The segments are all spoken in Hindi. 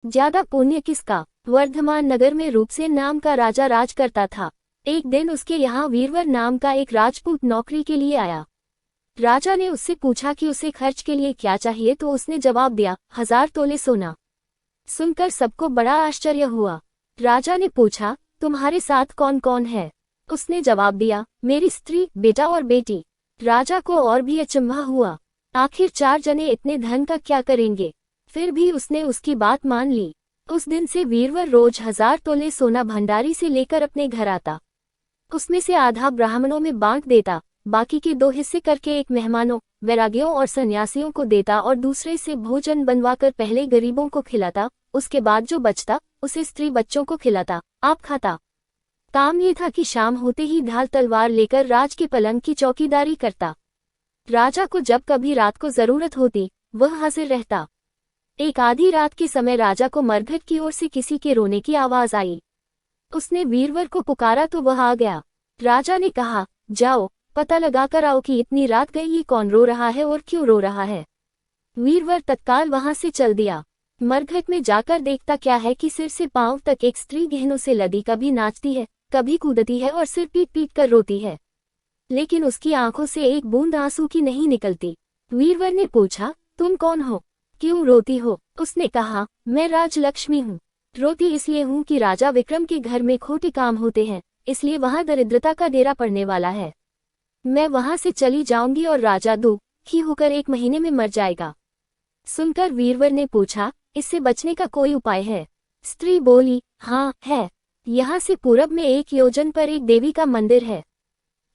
ज्यादा पुण्य किसका। वर्धमान नगर में रूपसेन नाम का राजा राज करता था। एक दिन उसके यहाँ वीरवर नाम का एक राजपूत नौकरी के लिए आया। राजा ने उससे पूछा कि उसे खर्च के लिए क्या चाहिए, तो उसने जवाब दिया, 1000 तोले सोना। सुनकर सबको बड़ा आश्चर्य हुआ। राजा ने पूछा, तुम्हारे साथ कौन कौन है? उसने जवाब दिया, मेरी स्त्री, बेटा और बेटी। राजा को और भी अचंभा हुआ, आखिर 4 जने इतने धन का क्या करेंगे। फिर भी उसने उसकी बात मान ली। उस दिन से वीरवर रोज 1000 तोले सोना भंडारी से लेकर अपने घर आता। उसमें से आधा ब्राह्मणों में बांट देता, बाकी के 2 हिस्से करके एक मेहमानों, वैरागियों और सन्यासियों को देता और दूसरे से भोजन बनवाकर पहले गरीबों को खिलाता, उसके बाद जो बचता उसे स्त्री बच्चों को खिलाता, आप खाता। काम ये था कि शाम होते ही ढाल तलवार लेकर राज के पलंग की चौकीदारी करता। राजा को जब कभी रात को जरूरत होती वह हाजिर रहता। एक आधी रात के समय राजा को मरघट की ओर से किसी के रोने की आवाज आई। उसने वीरवर को पुकारा तो वह आ गया। राजा ने कहा, जाओ पता लगाकर आओ कि इतनी रात गई ये कौन रो रहा है और क्यों रो रहा है। वीरवर तत्काल वहां से चल दिया। मरघट में जाकर देखता क्या है कि सिर से पांव तक एक स्त्री गहनों से लदी कभी नाचती है, कभी कूदती है और सिर पीट पीट कर रोती है, लेकिन उसकी आंखों से एक बूंद आंसू की नहीं निकलती। वीरवर ने पूछा, तुम कौन हो, क्यों रोती हो? उसने कहा, मैं राजलक्ष्मी हूँ। रोती इसलिए हूँ कि राजा विक्रम के घर में खोटे काम होते हैं, इसलिए वहां दरिद्रता का डेरा पड़ने वाला है। मैं वहां से चली जाऊंगी और राजा दुखी होकर 1 महीने में मर जाएगा। सुनकर वीरवर ने पूछा, इससे बचने का कोई उपाय है? स्त्री बोली, हाँ है। यहाँ से पूरब में 1 योजन पर एक देवी का मंदिर है।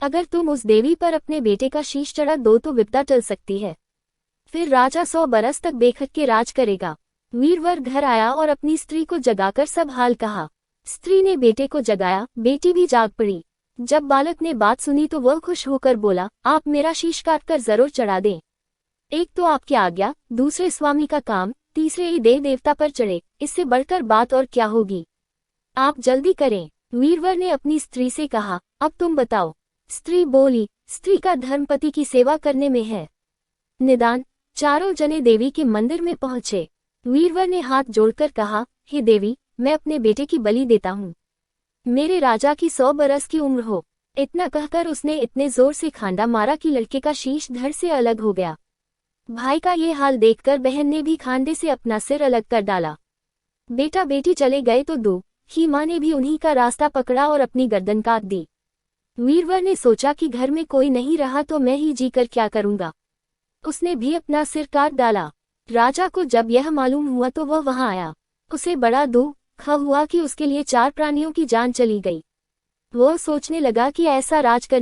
अगर तुम उस देवी पर अपने बेटे का शीश चढ़ा दो तो विपदा टल सकती है। फिर राजा 100 बरस तक बेखट के राज करेगा। वीरवर घर आया और अपनी स्त्री को जगाकर सब हाल कहा। स्त्री ने बेटे को जगाया, बेटी भी जाग पड़ी। जब बालक ने बात सुनी तो वह खुश होकर बोला, आप मेरा शीश काटकर जरूर चढ़ा दें। एक तो आपकी आज्ञा, दूसरे स्वामी का काम, तीसरे ये देव देवता पर चढ़े, इससे बढ़कर बात और क्या होगी। आप जल्दी करें। वीरवर ने अपनी स्त्री से कहा, अब तुम बताओ। स्त्री बोली, स्त्री का धर्म पति की सेवा करने में है। निदान। चारों जने देवी के मंदिर में पहुंचे। वीरवर ने हाथ जोड़कर कहा, हे देवी, मैं अपने बेटे की बलि देता हूँ। मेरे राजा की 100 बरस की उम्र हो। इतना कहकर उसने इतने जोर से खांडा मारा कि लड़के का शीश धड़ से अलग हो गया। भाई का ये हाल देखकर बहन ने भी खांडे से अपना सिर अलग कर डाला। बेटा बेटी चले गए तो दुखी माँ ने भी उन्हीं का रास्ता पकड़ा और अपनी गर्दन काट दी। वीरवर ने सोचा कि घर में कोई नहीं रहा तो मैं ही जीकर क्या करूंगा। उसने भी अपना सिर काट डाला। राजा को जब यह मालूम हुआ तो वह वहां आया। उसे बड़ा दुख हुआ कि उसके लिए 4 प्राणियों की जान चली गई। वह सोचने लगा कि ऐसा राज कर